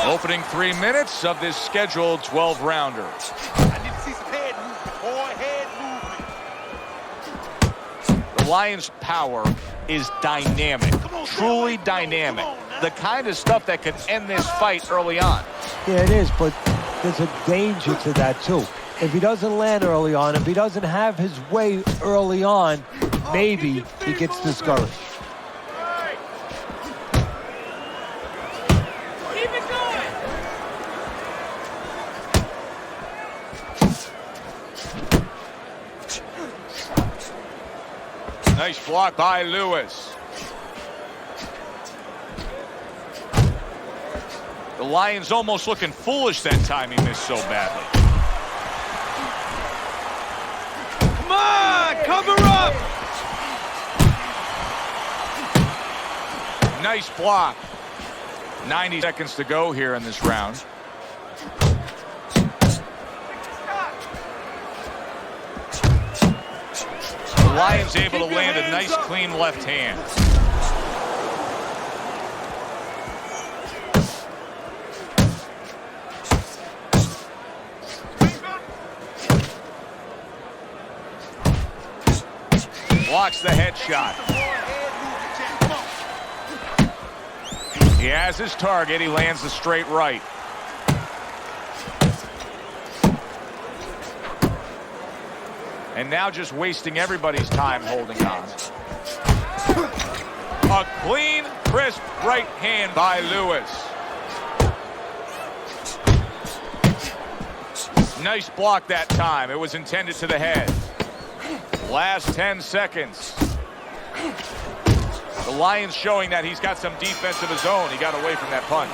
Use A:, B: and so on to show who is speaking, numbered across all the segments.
A: Opening 3 minutes of this scheduled 12-rounder.
B: I need to see some head movement.
A: The Lions' power is dynamic, truly dynamic. The kind of stuff that could end this fight early on.
C: Yeah, it is, but there's a danger to that, too. If he doesn't land early on, if he doesn't have his way early on, maybe he gets discouraged.
A: Nice block by Lewis. The Lions almost looking foolish that time he missed so badly.
B: Come on, cover up!
A: Nice block. 90 seconds to go here in this round. The Lions able to land a nice clean left hand. Blocks the headshot. He has his target. He lands the straight right. And now just wasting everybody's time holding on. A clean, crisp right hand by Lewis. Nice block that time. It was intended to the head. Last 10 seconds. The Lions showing that he's got some defense of his own. He got away from that punch.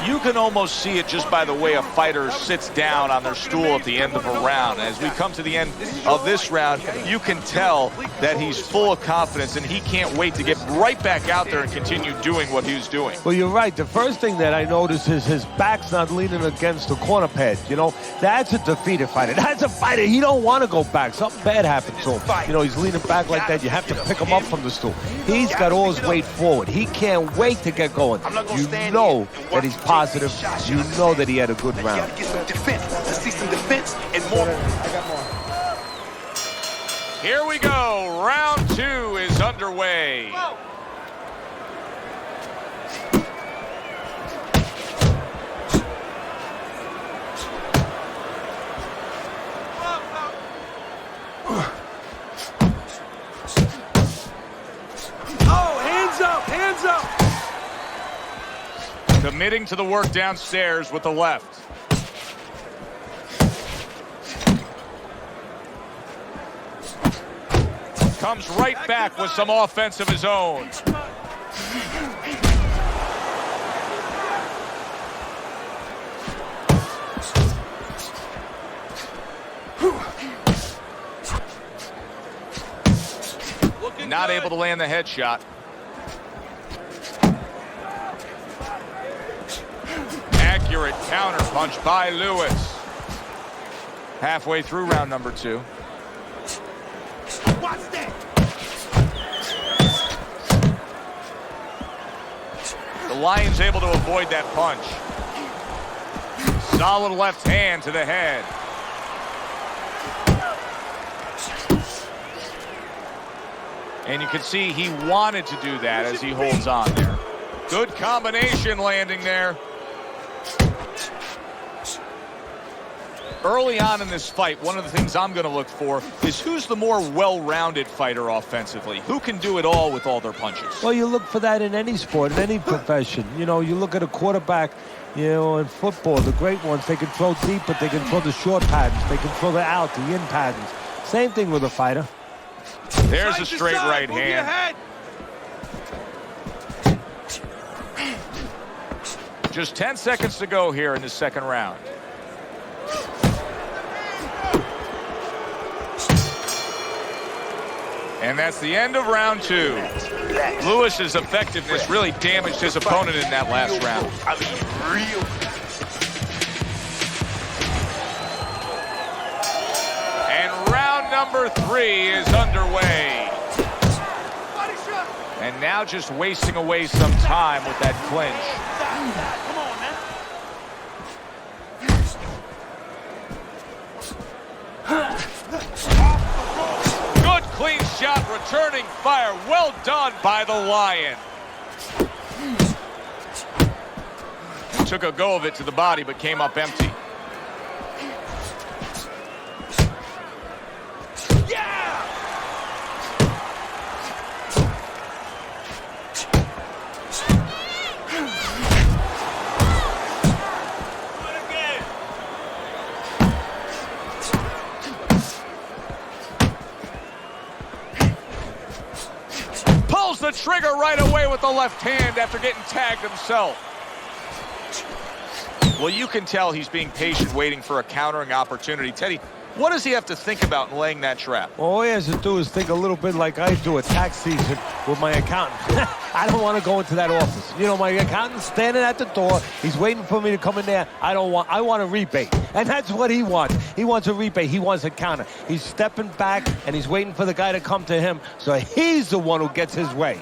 A: You can almost see it just by the way a fighter sits down on their stool at the end of a round. As we come to the end of this round, you can tell that he's full of confidence and he can't wait to get right back out there and continue doing what he was doing.
C: Well, you're right. The first thing that I noticed is his back's not leaning against the corner pad. You know, that's a defeated fighter. That's a fighter. He don't want to go back. Something bad happened to him. You know, he's leaning back like that. You have to pick him up from the stool. He's got all his weight forward. He can't wait to get going. You know that he's positive. You know that he had a good round.
B: Get some defense. I see some defense and more.
A: Here we go. Round 2 is underway.
B: Hands up!
A: Committing to the work downstairs with the left. Comes right back with some offense of his own. Not able to land the headshot. Accurate counter punch by Lewis. Halfway through round number 2.
B: Watch that.
A: The Lions able to avoid that punch. Solid left hand to the head. And you can see he wanted to do that as he holds on there. Good combination landing there. Early on in this fight, one of the things I'm going to look for is who's the more well-rounded fighter offensively. Who can do it all with all their punches?
C: Well, you look for that in any sport, in any profession. You know, you look at a quarterback, you know, in football, the great ones, they can throw deep, but they can throw the short patterns. They can throw the out, the in patterns. Same thing with a fighter.
A: There's a straight right hand. Just 10 seconds to go here in the second round. And that's the end of round 2. Lewis's effectiveness really damaged his opponent in that last round.
B: I mean, real.
A: And round number 3 is underway. And now just wasting away some time with that clinch. Good clean shot, returning fire. Well done by the Lion. Took a go of it to the body, but came up empty. Pulls the trigger right away with the left hand after getting tagged himself. Well, you can tell he's being patient, waiting for a countering opportunity. Teddy, what does he have to think about in laying that trap?
C: Well, all he has to do is think a little bit like I do at tax season with my accountant. I don't want to go into that office. You know, my accountant's standing at the door. He's waiting for me to come in there. I want a rebate. And that's what he wants. He wants a rebate. He wants a counter. He's stepping back, and he's waiting for the guy to come to him, so he's the one who gets his way.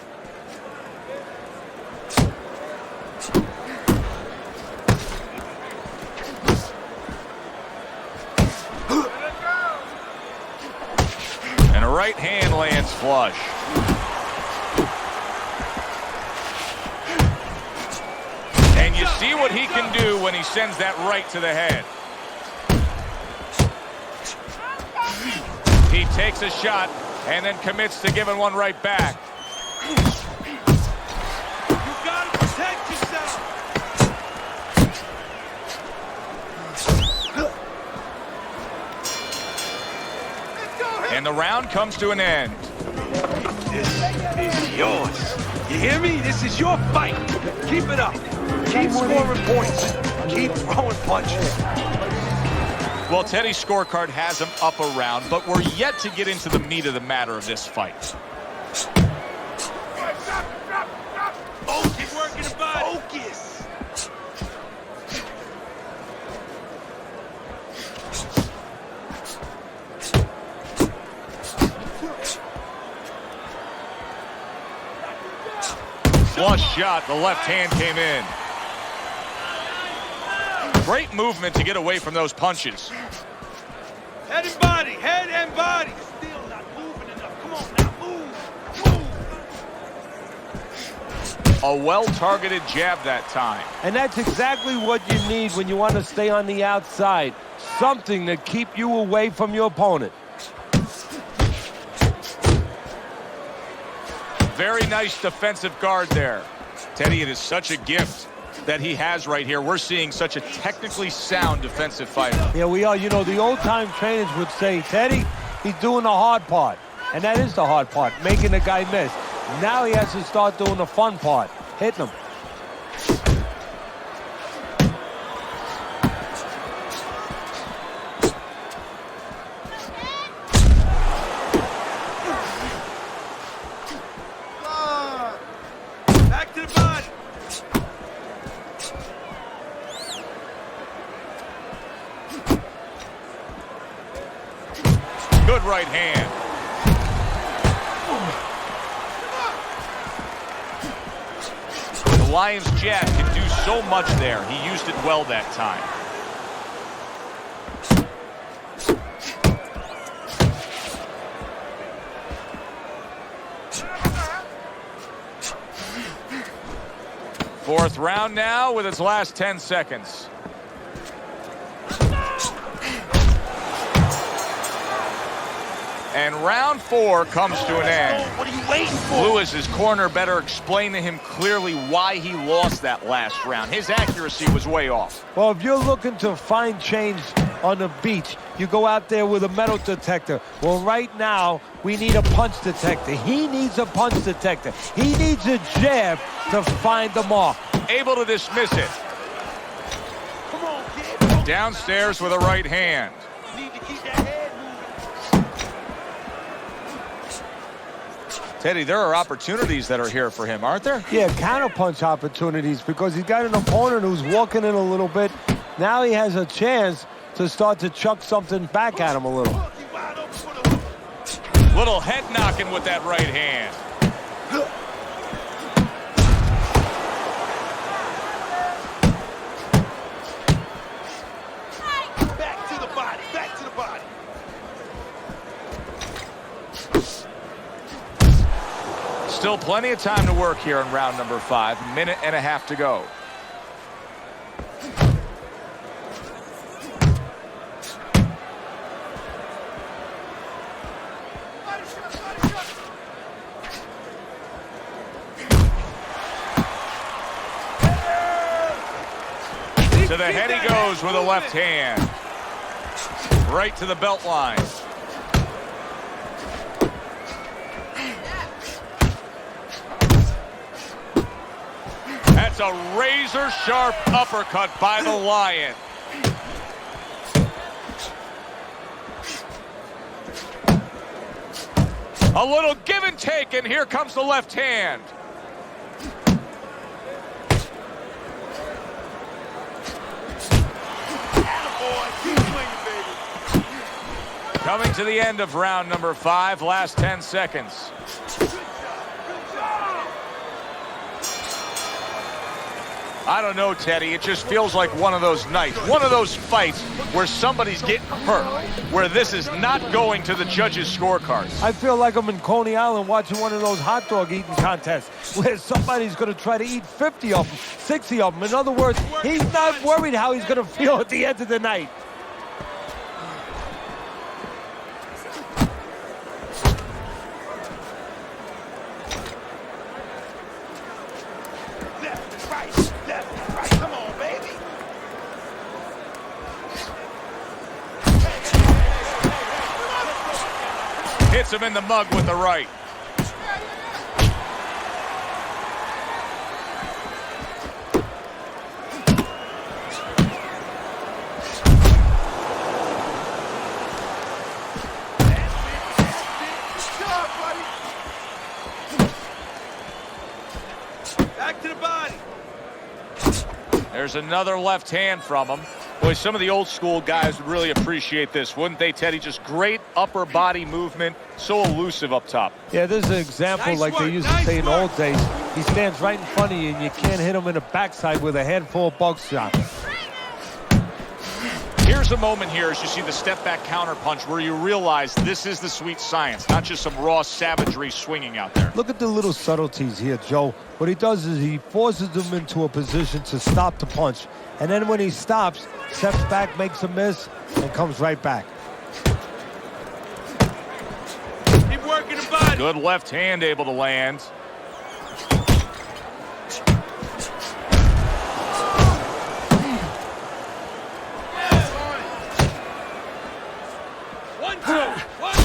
A: And a right hand lands flush. And you see what he can do when he sends that right to the head. He takes a shot and then commits to giving one right back.
B: You gotta protect yourself.
A: And the round comes to an end.
B: This is yours. You hear me? This is your fight. Keep it up. Keep scoring points. Keep throwing punches.
A: Well, Teddy's scorecard has him up a round, but we're yet to get into the meat of the matter of this fight.
B: Oh, keep working the body. Focus.
A: Flush shot, the left hand came in. Great movement to get away from those punches.
B: Head and body, head and body. Still not moving enough. Come on now, move.
A: A well-targeted jab that time.
C: And that's exactly what you need when you want to stay on the outside. Something to keep you away from your opponent.
A: Very nice defensive guard there. Teddy, it is such a gift that he has right here. We're seeing such a technically sound defensive fighter.
C: Yeah, we are. You know, the old-time trainers would say, Teddy, he's doing the hard part. And that is the hard part, making the guy miss. Now he has to start doing the fun part, hitting him.
B: Back to the body.
A: Good right hand. The Lion's jab can do so much there. He used it well that time. Fourth round now with its last 10 seconds. And round 4 comes to an end.
B: What are you waiting for?
A: Lewis's corner better explain to him clearly why he lost that last round. His accuracy was way off.
C: Well, if you're looking to find change on the beach, you go out there with a metal detector. Well, right now, we need a punch detector. He needs a punch detector. He needs a jab to find the mark.
A: Able to dismiss it.
B: Come on, kid.
A: Downstairs with a right hand.
B: Need to keep that head moving.
A: Teddy, there are opportunities that are here for him, aren't there?
C: Yeah, counterpunch opportunities because he's got an opponent who's walking in a little bit. Now he has a chance to start to chuck something back at him a little.
B: Keep wide open for the
A: Little head knocking with that right hand. Plenty of time to work here in round number 5. Minute and a half to go. To the head he goes with a left hand. Right to the belt line. That's a razor-sharp uppercut by the Lion. A little give and take, and here comes the left hand. Coming to the end of round number 5, last 10 seconds. I don't know, Teddy. It just feels like one of those nights, one of those fights where somebody's getting hurt, where this is not going to the judges' scorecards.
C: I feel like I'm in Coney Island watching one of those hot dog eating contests where somebody's going to try to eat 50 of them, 60 of them. In other words, he's not worried how he's going to feel at the end of the night.
A: Hits him in the mug with the right.
B: Back to the body.
A: There's another left hand from him. Boy, some of the old school guys would really appreciate this, wouldn't they, Teddy? Just great upper body movement, so elusive up top.
C: Yeah, this is an example
B: Nice
C: like
B: work,
C: they used to
B: nice
C: say in the
B: work.
C: old days. He stands right in front of you and you can't hit him in the backside with a handful of buckshot.
A: Here's a moment here as you see the step back counter punch where you realize this is the sweet science, not just some raw savagery swinging out there.
C: Look at the little subtleties here, Joe. What he does is he forces them into a position to stop the punch. And then when he stops, steps back, makes a miss, and comes right back.
B: Keep working the body.
A: Good left hand able to land.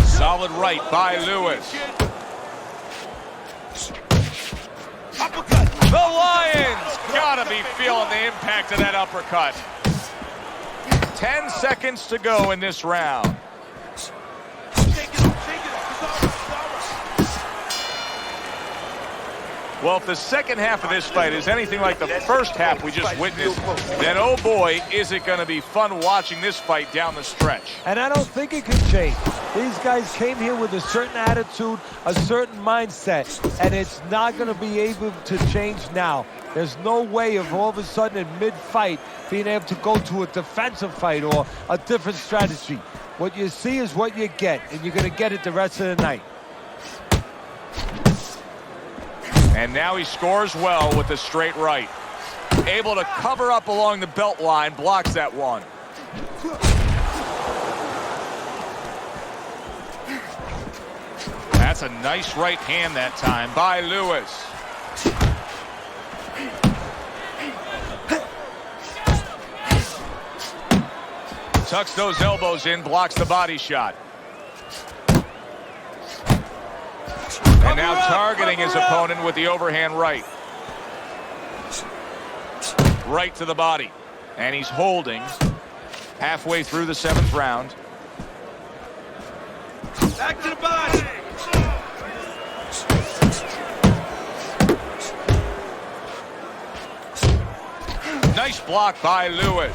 A: Solid right by Lewis.
B: Uppercut.
A: The Lions gotta be feeling the impact of that uppercut. 10 seconds to go in this round.
B: Shake it up, shake it up. It's all right, it's all right.
A: Well, if the second half of this fight is anything like the first half we just witnessed, then oh boy, is it going to be fun watching this fight down the stretch.
C: And I don't think it can change. These guys came here with a certain attitude, a certain mindset, and it's not going to be able to change now. There's no way of all of a sudden in mid-fight being able to go to a defensive fight or a different strategy. What you see is what you get, and you're going to get it the rest of the night.
A: And now he scores well with the straight right. Able to cover up along the belt line, blocks that one. That's a nice right hand that time by Lewis. Tucks those elbows in, blocks the body shot. And now targeting his opponent with the overhand right. Right to the body. And he's holding halfway through the 7th round.
B: Back to the body.
A: Nice block by Lewis.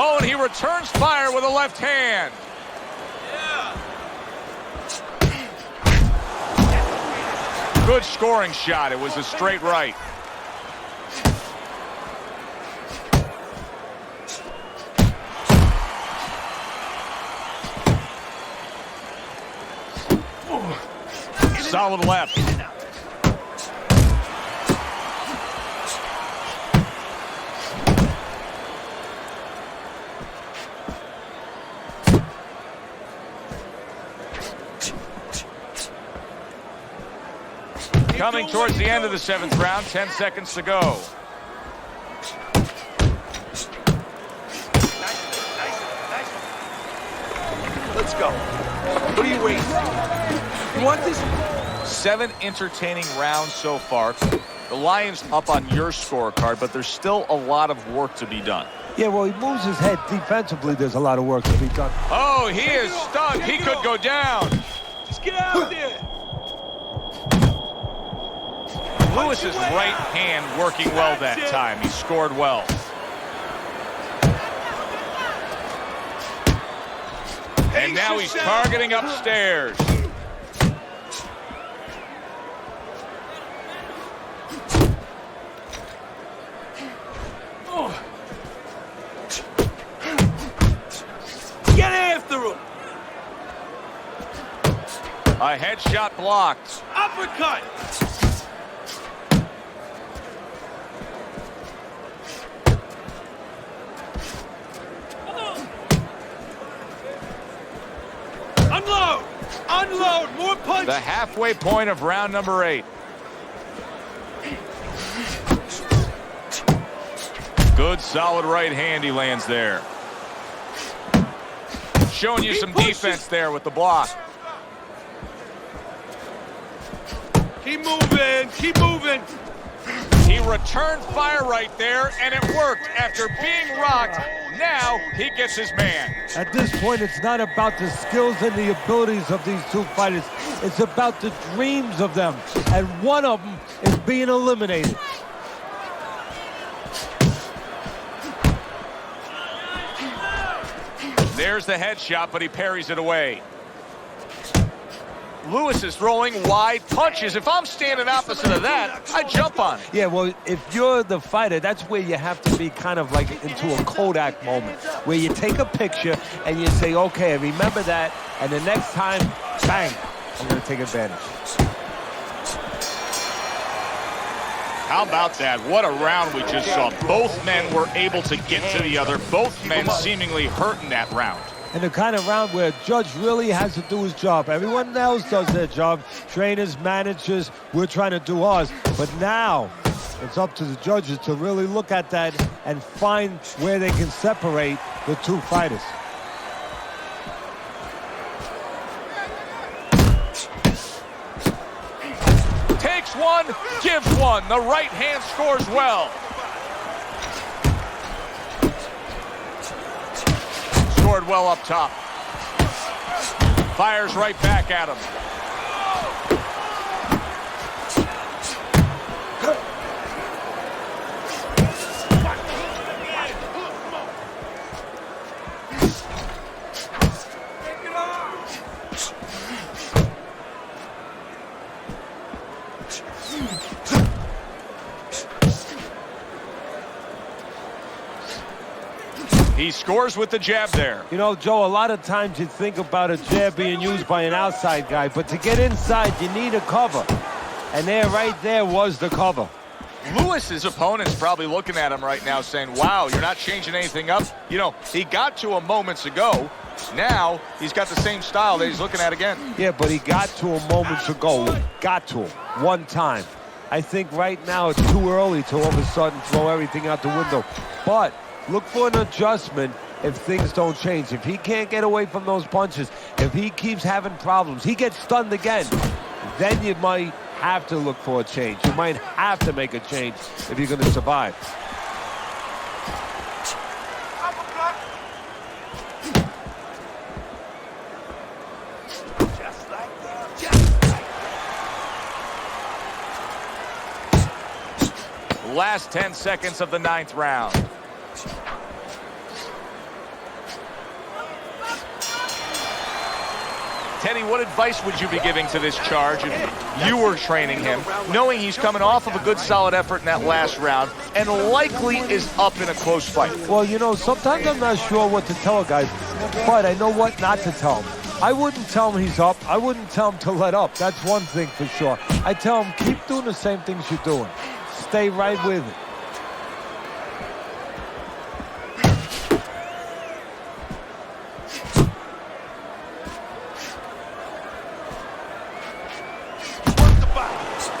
A: Oh, and he returns fire with a left hand. Good scoring shot. It was a straight right. Solid left. Coming towards the end of the 7th round, 10 seconds to go.
B: Let's go. What are you waiting for? You want this?
A: 7 entertaining rounds so far. The Lions up on your scorecard, but there's still a lot of work to be done.
C: Yeah, well, he moves his head defensively. There's a lot of work to be done.
A: Oh, he is stunned. He could go down.
B: Just get out there.
A: Lewis's right hand working well that time. He scored well. And now he's targeting upstairs.
B: Get after him.
A: A headshot blocked.
B: Uppercut. Unload! Unload! More punches!
A: The halfway point of round number 8. Good, solid right hand he lands there. Showing you some defense there with the block.
B: Keep moving! Keep moving!
A: He returned fire right there, and it worked. After being rocked, now he gets his man.
C: At this point, it's not about the skills and the abilities of these two fighters. It's about the dreams of them, and one of them is being eliminated.
A: There's the headshot, but he parries it away. Lewis is throwing wide punches. If I'm standing opposite of that, I jump on it.
C: Yeah, well, if you're the fighter, that's where you have to be kind of like into a Kodak moment, where you take a picture and you say, okay, remember that, and the next time, bang, I'm going to take advantage.
A: How about that? What a round we just saw. Both men were able to get to the other. Both men seemingly hurt in that round.
C: And the kind of round where a judge really has to do his job. Everyone else does their job. Trainers, managers, we're trying to do ours. But now it's up to the judges to really look at that and find where they can separate the two fighters.
A: Takes one, gives one. The right hand scores well. Scored well up top. Fires right back at him. He scores with the jab there.
C: You know, Joe, a lot of times you think about a jab being used by an outside guy, but to get inside, you need a cover. And right there was the cover.
A: Lewis's opponent's probably looking at him right now saying, wow, you're not changing anything up. You know, he got to him moments ago. Now he's got the same style that he's looking at again.
C: Yeah, but he got to him moments ago. Got to him one time. I think right now it's too early to all of a sudden throw everything out the window. But look for an adjustment if things don't change. If he can't get away from those punches, if he keeps having problems, he gets stunned again, then you might have to look for a change. You might have to make a change if you're going to survive.
B: Just like that. Just like that.
A: Last 10 seconds of the 9th round. Teddy, what advice would you be giving to this charge if you were training him, knowing he's coming off of a good solid effort in that last round and likely is up in a close fight?
C: Well, you know, sometimes I'm not sure what to tell a guy, but I know what not to tell him. I wouldn't tell him he's up. I wouldn't tell him to let up. That's one thing for sure. I tell him, keep doing the same things you're doing. Stay right with it.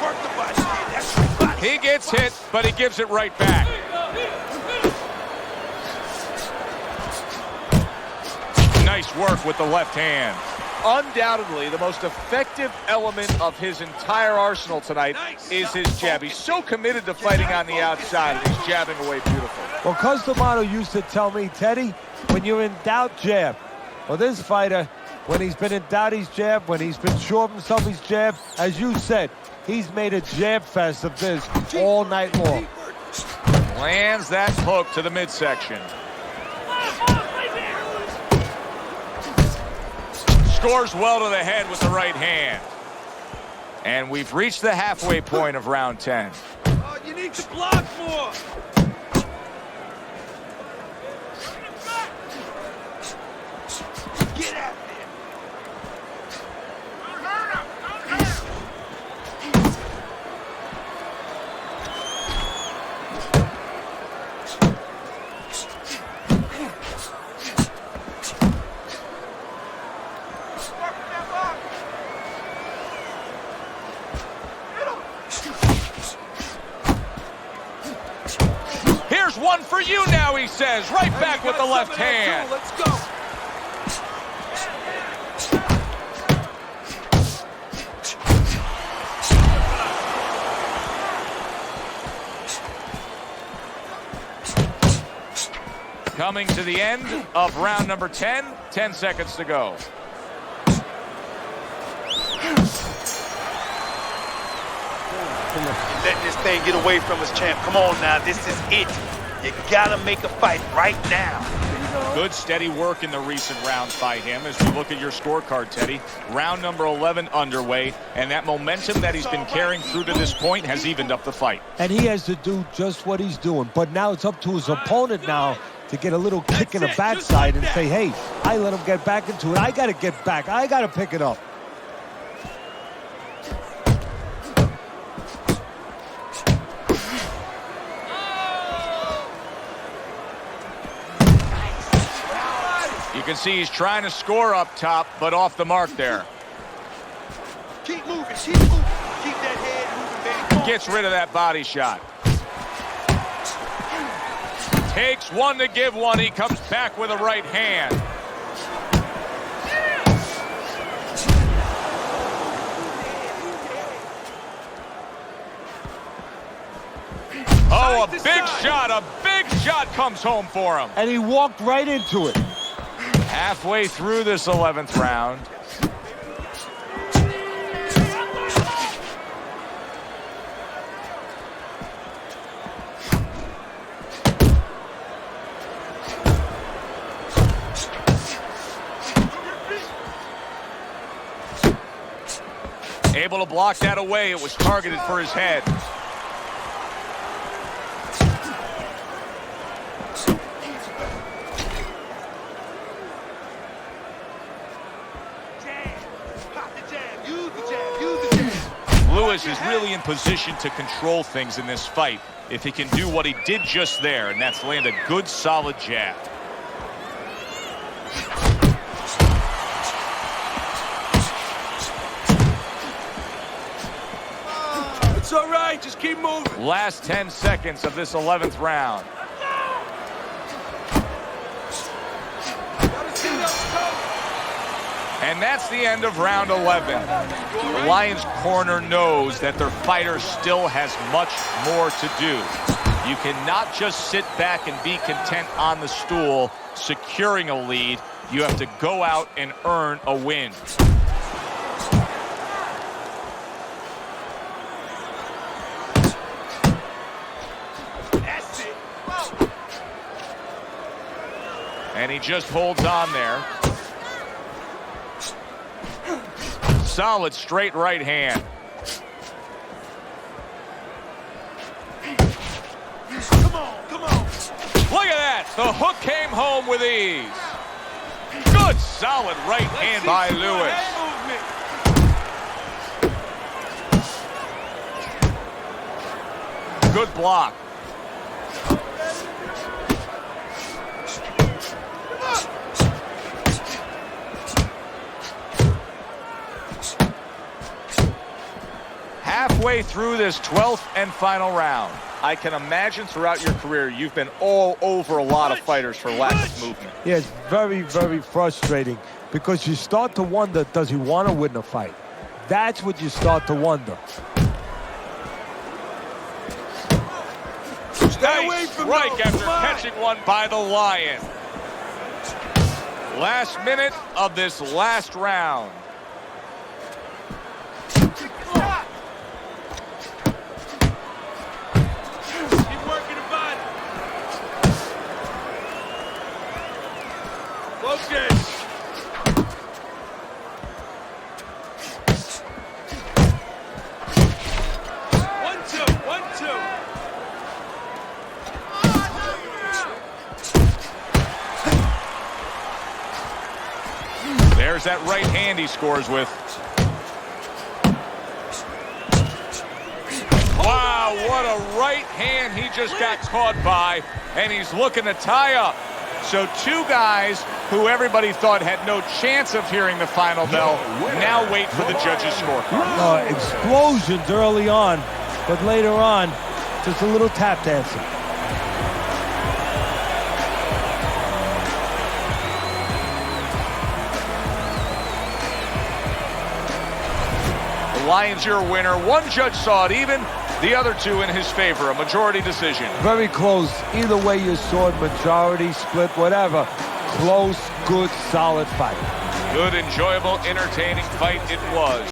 B: Work the
A: gets hit, but he gives it right back. Nice work with the left hand. Undoubtedly, the most effective element of his entire arsenal tonight is his jab. He's so committed to fighting on the outside, and he's jabbing away beautifully.
C: Well, Customato used to tell me, Teddy, when you're in doubt, jab. Well, this fighter, when he's been in doubt, he's jab. When he's been sure of himself, he's jab. As you said, he's made a jab fest of this all night long.
A: Lands that hook to the midsection. Scores well to the head with the right hand. And we've reached the halfway point of round 10.
B: Oh, you need to block more. Get out there.
A: Here's one for you now, he says. Right back with the left hand.
B: Let's go.
A: Coming to the end of round number 10. 10 seconds to go.
B: Letting this thing get away from us, champ. Come on now, this is it. You gotta make a fight right now.
A: Good steady work in the recent rounds by him. As we look at your scorecard, Teddy, round number 11 underway, and that momentum that he's been carrying through to this point has evened up the fight.
C: And he has to do just what he's doing. But now it's up to his opponent now to get a little kick in the backside and say, hey, I let him get back into it. I got to get back. I got to pick it up.
A: You can see he's trying to score up top, but off the mark there.
B: Keep moving, keep moving. Keep that head moving, baby.
A: Gets rid of that body shot. Takes one to give one. He comes back with a right hand. Oh, a big shot. A big shot comes home for him.
C: And he walked right into it.
A: Halfway through this 11th round. Able to block that away. It was targeted for his head. Lewis is really in position to control things in this fight if he can do what he did just there, and that's land a good, solid jab.
B: It's all right, just keep moving.
A: Last 10 seconds of this 11th round. And that's the end of round 11. The Lions corner knows that their fighter still has much more to do. You cannot just sit back and be content on the stool securing a lead. You have to go out and earn a win.
B: That's it.
A: And he just holds on there. Solid straight right hand.
B: Come on, come on.
A: Look at that. The hook came home with ease. Good solid right hand by Lewis. Good block. Halfway through this 12th and final round. I can imagine throughout your career you've been all over a lot of fighters for lack of movement.
C: Yeah, it's very, very frustrating because you start to wonder, does he want to win the fight? That's what you start to wonder.
A: Nice strike after catching one by the Lion. Last minute of this last round.
B: Keep working the body. Focus. 1-2, 1-2.
A: There's that right hand he scores with. Wow, what a right hand he just got caught by, and he's looking to tie up. So two guys who everybody thought had no chance of hearing the final bell now wait for the judges' scorecard.
C: Explosions early on, but later on, just a little tap dancing.
A: Lions your winner. One judge saw it even, the other two in his favor. A majority decision.
C: Very close. Either way you saw it, majority, split, whatever. Close, good, solid fight.
A: Good, enjoyable, entertaining fight it was.